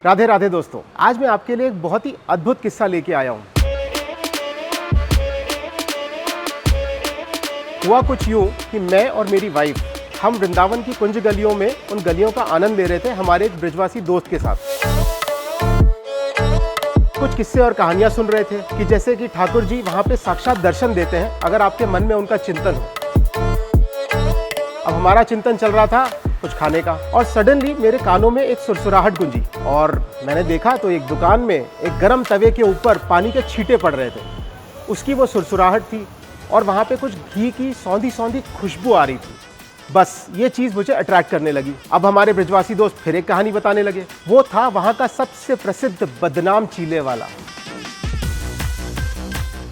राधे राधे दोस्तों, आज मैं आपके लिए एक बहुत ही अद्भुत किस्सा लेके आया हूँ। हुआ कुछ यूँ कि मैं और मेरी वाइफ हम वृंदावन की कुंज गलियों में उन गलियों का आनंद ले रहे थे हमारे एक ब्रिजवासी दोस्त के साथ। कुछ किस्से और कहानियाँ सुन रहे थे कि जैसे कि ठाकुर जी वहाँ पे साक्षात दर्शन देते हैं अगर आपके मन में उनका चिंतन हो। अब हमारा चिंतन चल रहा था कुछ खाने का और सडनली मेरे कानों में एक सुरसुराहट गूंजी और मैंने देखा तो एक दुकान में एक गरम तवे के ऊपर पानी के छींटे पड़ रहे थे। उसकी वो सुरसुराहट थी और वहाँ पे कुछ घी की सौंधी सौंधी खुशबू आ रही थी। बस ये चीज़ मुझे अट्रैक्ट करने लगी। अब हमारे ब्रिजवासी दोस्त फिर एक कहानी बताने लगे। वो था वहाँ का सबसे प्रसिद्ध बदनाम चीले वाला।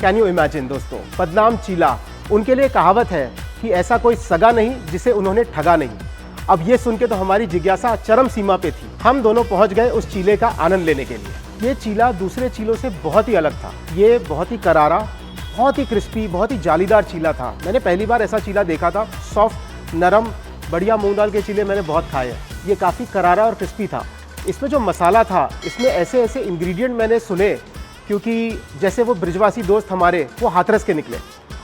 कैन यू इमेजिन दोस्तों, बदनाम चीला। उनके लिए कहावत है कि ऐसा कोई सगा नहीं जिसे उन्होंने ठगा नहीं। अब ये सुन के तो हमारी जिज्ञासा चरम सीमा पे थी। हम दोनों पहुंच गए उस चीले का आनंद लेने के लिए। ये चीला दूसरे चीलों से बहुत ही अलग था। ये बहुत ही करारा, बहुत ही क्रिस्पी, बहुत ही जालीदार चीला था। मैंने पहली बार ऐसा चीला देखा था। सॉफ्ट, नरम, बढ़िया मूंग दाल के चीले मैंने बहुत खाए हैं। ये काफ़ी करारा और क्रिस्पी था। इसमें जो मसाला था, इसमें ऐसे ऐसे इंग्रेडिएंट मैंने सुने क्योंकि जैसे वो ब्रिजवासी दोस्त हमारे वो हाथरस के निकले।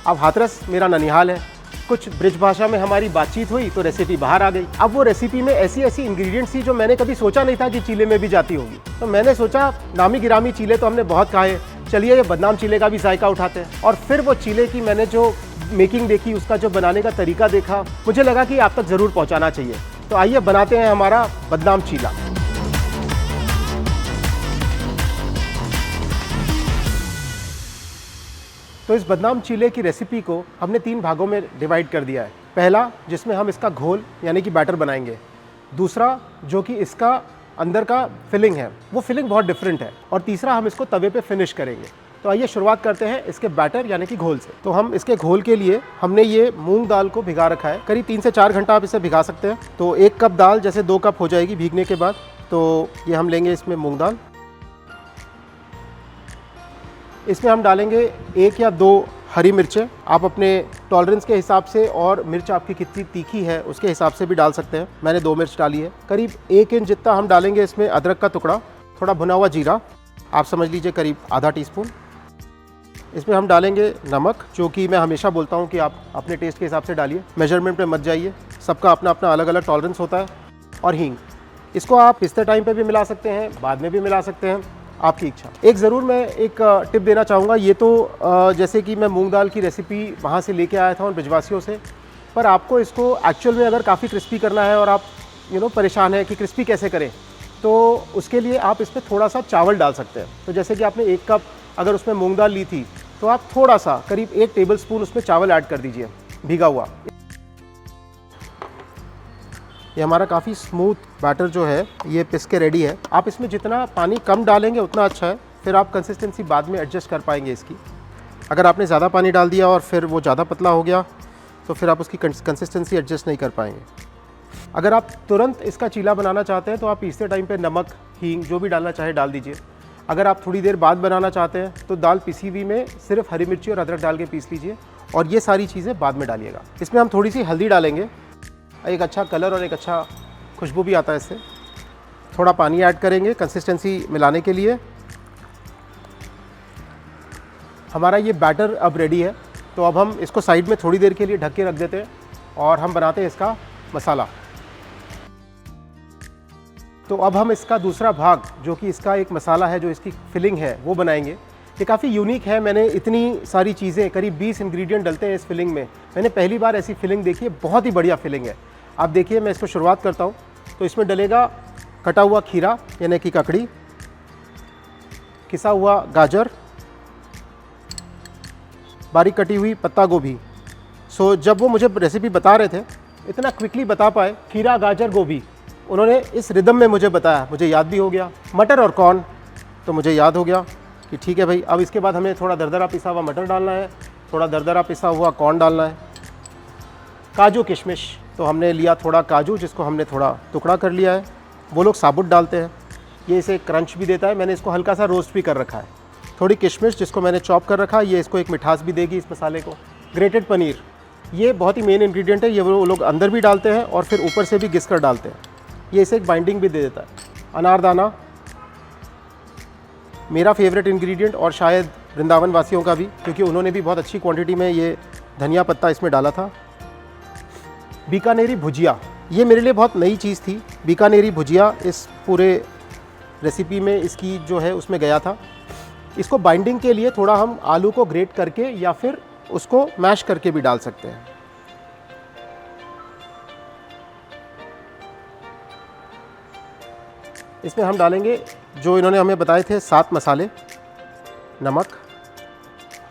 अब हाथरस मेरा ननिहाल है। कुछ ब्रिज भाषा में हमारी बातचीत हुई तो रेसिपी बाहर आ गई। अब वो रेसिपी में ऐसी ऐसी इंग्रेडिएंट्स थी जो मैंने कभी सोचा नहीं था कि चीले में भी जाती होगी। तो मैंने सोचा नामी गिरामी चीले तो हमने बहुत खाए, चलिए ये बदनाम चीले का भी जायका उठाते हैं। और फिर वो चीले की मैंने जो मेकिंग देखी, उसका जो बनाने का तरीका देखा, मुझे लगा कि आप तक ज़रूर पहुँचाना चाहिए। तो आइए बनाते हैं हमारा बदनाम चीला। तो इस बदनाम चीले की रेसिपी को हमने 3 भागों में डिवाइड कर दिया है। पहला, जिसमें हम इसका घोल यानी कि बैटर बनाएंगे। दूसरा, जो कि इसका अंदर का फिलिंग है, वो फिलिंग बहुत डिफरेंट है। और तीसरा, हम इसको तवे पे फिनिश करेंगे। तो आइए शुरुआत करते हैं इसके बैटर यानी कि घोल से। तो हम इसके घोल के लिए हमने ये मूंग दाल को भिगा रखा है। करीब 3 से 4 घंटा आप इसे भिगा सकते हैं। तो 1 कप दाल जैसे 2 कप हो जाएगी भीगने के बाद। तो ये हम लेंगे इसमें मूंग दाल। इसमें हम डालेंगे 1 या 2 हरी मिर्चें। आप अपने टॉलरेंस के हिसाब से और मिर्च आपकी कितनी तीखी है उसके हिसाब से भी डाल सकते हैं। मैंने 2 मिर्च डाली है। करीब 1 इंच जितना हम डालेंगे इसमें अदरक का टुकड़ा। थोड़ा भुना हुआ जीरा, आप समझ लीजिए करीब आधा टीस्पून। इसमें हम डालेंगे नमक, जो कि मैं हमेशा बोलता हूँ कि आप अपने टेस्ट के हिसाब से डालिए, मेजरमेंट पे मत जाइए। सबका अपना अपना अलग अलग टॉलरेंस होता है। और हींग, इसको आप पिसते टाइम पे भी मिला सकते हैं, बाद में भी मिला सकते हैं, आपकी इच्छा। एक ज़रूर मैं एक टिप देना चाहूँगा। ये तो जैसे कि मैं मूंग दाल की रेसिपी वहाँ से लेके आया था उन ब्रिजवासियों से, पर आपको इसको एक्चुअल में अगर काफ़ी क्रिस्पी करना है और आप परेशान है कि क्रिस्पी कैसे करें, तो उसके लिए आप इसमें थोड़ा सा चावल डाल सकते हैं। तो जैसे कि आपने 1 कप अगर उसमें मूंग दाल ली थी, तो आप थोड़ा सा करीब 1 टेबल स्पून उसमें चावल ऐड कर दीजिए, भीगा हुआ। ये हमारा काफ़ी स्मूथ बैटर जो है ये पिस के रेडी है। आप इसमें जितना पानी कम डालेंगे उतना अच्छा है, फिर आप कंसिस्टेंसी बाद में एडजस्ट कर पाएंगे इसकी। अगर आपने ज़्यादा पानी डाल दिया और फिर वो ज़्यादा पतला हो गया तो फिर आप उसकी कंसिस्टेंसी एडजस्ट नहीं कर पाएंगे। अगर आप तुरंत इसका चीला बनाना चाहते हैं तो आप पीसते टाइम पे नमक, हींग जो भी डालना चाहे डाल दीजिए। अगर आप थोड़ी देर बाद बनाना चाहते हैं तो दाल पिसी हुई में सिर्फ हरी मिर्ची और अदरक डाल के पीस लीजिए और ये सारी चीज़ें बाद में डालिएगा। इसमें हम थोड़ी सी हल्दी डालेंगे, एक अच्छा कलर और एक अच्छा खुशबू भी आता है इससे। थोड़ा पानी ऐड करेंगे कंसिस्टेंसी मिलाने के लिए। हमारा ये बैटर अब रेडी है। तो अब हम इसको साइड में थोड़ी देर के लिए ढक के रख देते हैं और हम बनाते हैं इसका मसाला। तो अब हम इसका दूसरा भाग, जो कि इसका एक मसाला है, जो इसकी फिलिंग है, वो बनाएंगे। ये काफ़ी यूनिक है। मैंने इतनी सारी चीज़ें, करीब 20 इंग्रेडिएंट डलते हैं इस फिलिंग में। मैंने पहली बार ऐसी फिलिंग देखी है। बहुत ही बढ़िया फिलिंग है। आप देखिए, मैं इसको शुरुआत करता हूँ। तो इसमें डलेगा कटा हुआ खीरा यानी कि ककड़ी, किसा हुआ गाजर, बारीक कटी हुई पत्ता गोभी। जब वो मुझे रेसिपी बता रहे थे, इतना क्विकली बता पाए, खीरा गाजर गोभी, उन्होंने इस रिदम में मुझे बताया, मुझे याद भी हो गया। मटर और कॉर्न, तो मुझे याद हो गया कि ठीक है भाई, अब इसके बाद हमें थोड़ा दरदरा पिसा हुआ मटर डालना है, थोड़ा दरदरा पिसा हुआ कॉर्न डालना है। काजू किशमिश, तो हमने लिया थोड़ा काजू, जिसको हमने थोड़ा टुकड़ा कर लिया है। वो लोग साबुत डालते हैं, ये इसे क्रंच भी देता है। मैंने इसको हल्का सा रोस्ट भी कर रखा है। थोड़ी किशमिश, जिसको मैंने चॉप कर रखा है, ये इसको एक मिठास भी देगी इस मसाले को। ग्रेटेड पनीर, ये बहुत ही मेन इंग्रेडिएंट है। ये वो लोग अंदर भी डालते हैं और फिर ऊपर से भी घिस कर डालते हैं। ये इसे एक बाइंडिंग भी दे देता है। अनारदाना, मेरा फेवरेट इंग्रेडिएंट और शायद वृंदावन वासियों का भी, क्योंकि उन्होंने भी बहुत अच्छी क्वांटिटी में ये धनिया पत्ता इसमें डाला था। बीकानेरी भुजिया, ये मेरे लिए बहुत नई चीज़ थी। बीकानेरी भुजिया इस पूरे रेसिपी में इसकी जो है उसमें गया था। इसको बाइंडिंग के लिए थोड़ा हम आलू को ग्रेट करके या फिर उसको मैश करके भी डाल सकते हैं। इसमें हम डालेंगे जो इन्होंने हमें बताए थे 7 मसाले, नमक,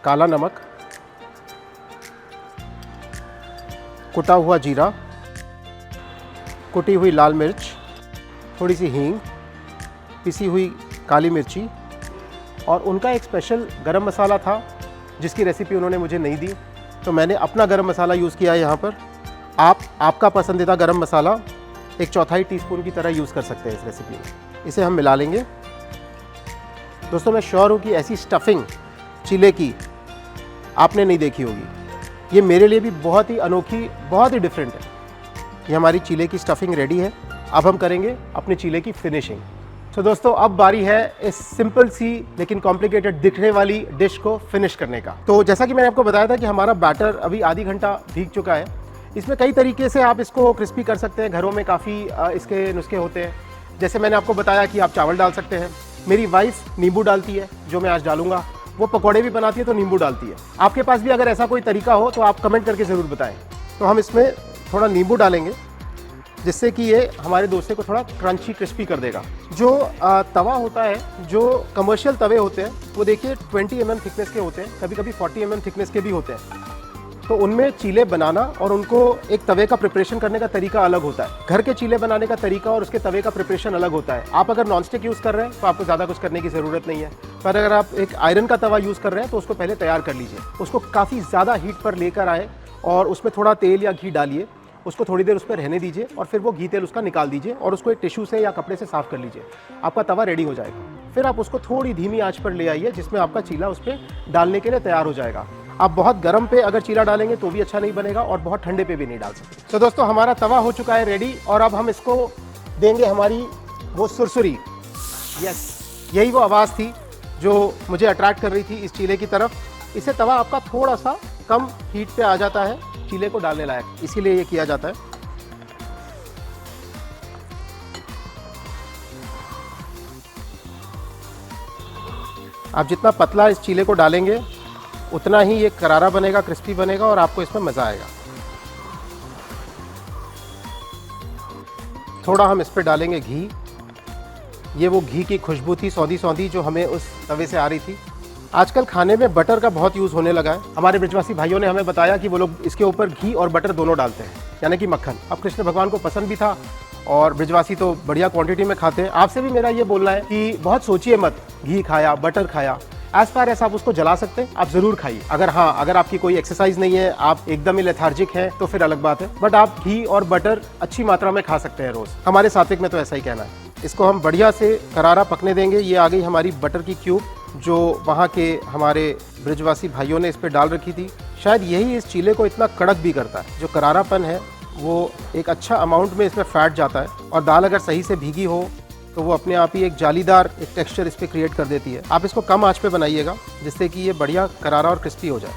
काला नमक, कुटा हुआ जीरा, कुटी हुई लाल मिर्च, थोड़ी सी हींग, पिसी हुई काली मिर्ची, और उनका एक स्पेशल गरम मसाला था जिसकी रेसिपी उन्होंने मुझे नहीं दी, तो मैंने अपना गरम मसाला यूज़ किया है यहाँ पर। आप आपका पसंदीदा गरम मसाला 1/4 टीस्पून की तरह यूज़ कर सकते हैं इस रेसिपी में। इसे हम मिला लेंगे। दोस्तों, मैं श्योर हूँ कि ऐसी स्टफिंग चीले की आपने नहीं देखी होगी। ये मेरे लिए भी बहुत ही अनोखी, बहुत ही डिफरेंट है। ये हमारी चीले की स्टफिंग रेडी है। अब हम करेंगे अपने चीले की फिनिशिंग। तो दोस्तों, अब बारी है इस सिंपल सी लेकिन कॉम्प्लिकेटेड दिखने वाली डिश को फिनिश करने का। तो जैसा कि मैंने आपको बताया था कि हमारा बैटर अभी आधी घंटा भीग चुका है। इसमें कई तरीके से आप इसको क्रिस्पी कर सकते हैं। घरों में काफ़ी इसके नुस्खे होते हैं। जैसे मैंने आपको बताया कि आप चावल डाल सकते हैं। मेरी वाइफ नींबू डालती है, जो मैं आज डालूंगा। वो पकौड़े भी बनाती है तो नींबू डालती है। आपके पास भी अगर ऐसा कोई तरीका हो तो आप कमेंट करके ज़रूर बताएं। तो हम इसमें थोड़ा नींबू डालेंगे जिससे कि ये हमारे डोसे को थोड़ा क्रंची क्रिस्पी कर देगा। जो तवा होता है, जो कमर्शियल तवे होते हैं, वो देखिए 20 mm थिकनेस के होते हैं, कभी कभी 40 mm थिकनेस के भी होते हैं। तो उनमें चीले बनाना और उनको एक तवे का प्रिपरेशन करने का तरीका अलग होता है। घर के चीले बनाने का तरीका और उसके तवे का प्रिपरेशन अलग होता है। आप अगर नॉनस्टिक यूज़ कर रहे हैं तो आपको ज़्यादा कुछ करने की ज़रूरत नहीं है, पर अगर आप एक आयरन का तवा यूज़ कर रहे हैं तो उसको पहले तैयार कर लीजिए। उसको काफ़ी ज़्यादा हीट पर लेकर आए और उसमें थोड़ा तेल या घी डालिए। उसको थोड़ी देर उस पर रहने दीजिए और फिर वो घी तेल उसका निकाल दीजिए और उसको एक टिश्यू से या कपड़े से साफ़ कर लीजिए। आपका तवा रेडी हो जाएगा। फिर आप उसको थोड़ी धीमी आंच पर ले आइए, जिसमें आपका चीला उस पर डालने के लिए तैयार हो जाएगा। आप बहुत गर्म पे अगर चीला डालेंगे तो भी अच्छा नहीं बनेगा और बहुत ठंडे पे भी नहीं डाल सकते। तो दोस्तों, हमारा तवा हो चुका है रेडी और अब हम इसको देंगे हमारी वो सुरसुरी। यस, यही वो आवाज़ थी जो मुझे अट्रैक्ट कर रही थी इस चीले की तरफ। इससे तवा आपका थोड़ा सा कम हीट पे आ जाता है चीले को डालने लायक, इसीलिए ये किया जाता है। आप जितना पतला इस चीले को डालेंगे उतना ही ये करारा बनेगा, क्रिस्पी बनेगा और आपको इसमें मज़ा आएगा। थोड़ा हम इस पर डालेंगे घी। ये वो घी की खुशबू थी, सौंधी सौंधी, जो हमें उस तवे से आ रही थी। आजकल खाने में बटर का बहुत यूज़ होने लगा है। हमारे ब्रजवासी भाइयों ने हमें बताया कि वो लोग इसके ऊपर घी और बटर दोनों डालते हैं, यानी कि मक्खन। अब कृष्ण भगवान को पसंद भी था और ब्रजवासी तो बढ़िया क्वांटिटी में खाते हैं। आपसे भी मेरा ये बोलना है कि बहुत सोचिए मत, घी खाया, बटर खाया, एज फार एज आप उसको जला सकते हैं, आप ज़रूर खाइए। अगर आपकी कोई एक्सरसाइज नहीं है, आप एकदम ही लेथार्जिक हैं, तो फिर अलग बात है। बट आप घी और बटर अच्छी मात्रा में खा सकते हैं रोज़। हमारे सात्विक में तो ऐसा ही कहना है। इसको हम बढ़िया से करारा पकने देंगे। ये आ गई हमारी बटर की क्यूब, जो वहाँ के हमारे ब्रजवासी भाइयों ने इस पर डाल रखी थी। शायद यही इस चीले को इतना कड़क भी करता है। जो करारापन है वो एक अच्छा अमाउंट में इसमें फैट जाता है, और दाल अगर सही से भीगी हो तो वो अपने आप ही एक जालीदार एक टेक्सचर इस पर क्रिएट कर देती है। आप इसको कम आंच पे बनाइएगा जिससे कि ये बढ़िया करारा और क्रिस्पी हो जाए।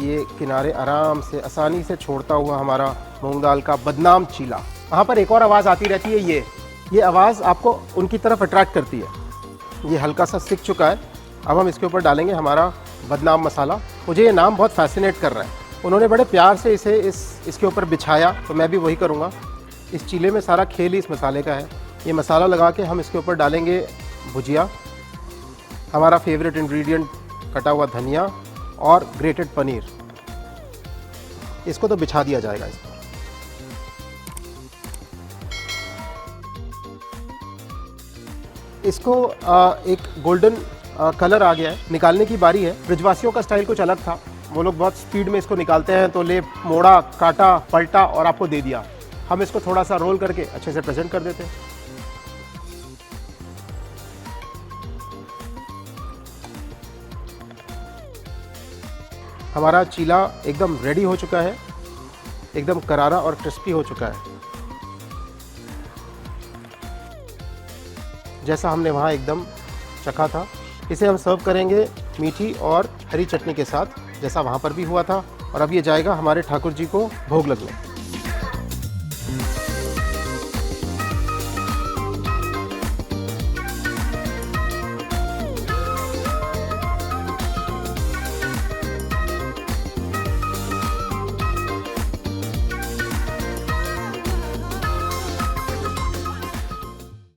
ये किनारे आराम से आसानी से छोड़ता हुआ हमारा मूंग दाल का बदनाम चीला। वहाँ पर एक और आवाज़ आती रहती है, ये आवाज़ आपको उनकी तरफ अट्रैक्ट करती है। ये हल्का सा सिक चुका है। अब हम इसके ऊपर डालेंगे हमारा बदनाम मसाला। मुझे ये नाम बहुत फैसिनेट कर रहा है। उन्होंने बड़े प्यार से इसे इसके ऊपर बिछाया, तो मैं भी वही करूँगा। इस चीले में सारा खेल ही इस मसाले का है। ये मसाला लगा के हम इसके ऊपर डालेंगे भुजिया, हमारा फेवरेट इंग्रेडिएंट कटा हुआ धनिया और ग्रेटेड पनीर। इसको तो बिछा दिया जाएगा इस पर। इसको एक गोल्डन कलर आ गया है, निकालने की बारी है। ब्रजवासियों का स्टाइल कुछ अलग था। वो लोग बहुत स्पीड में इसको निकालते हैं, तो ले मोड़ा, काटा, पलटा और आपको दे दिया। हम इसको थोड़ा सा रोल करके अच्छे से प्रेजेंट कर देते हैं। हमारा चीला एकदम रेडी हो चुका है, एकदम करारा और क्रिस्पी हो चुका है, जैसा हमने वहाँ एकदम चखा था। इसे हम सर्व करेंगे मीठी और हरी चटनी के साथ, जैसा वहाँ पर भी हुआ था। और अब ये जाएगा हमारे ठाकुर जी को भोग लगने।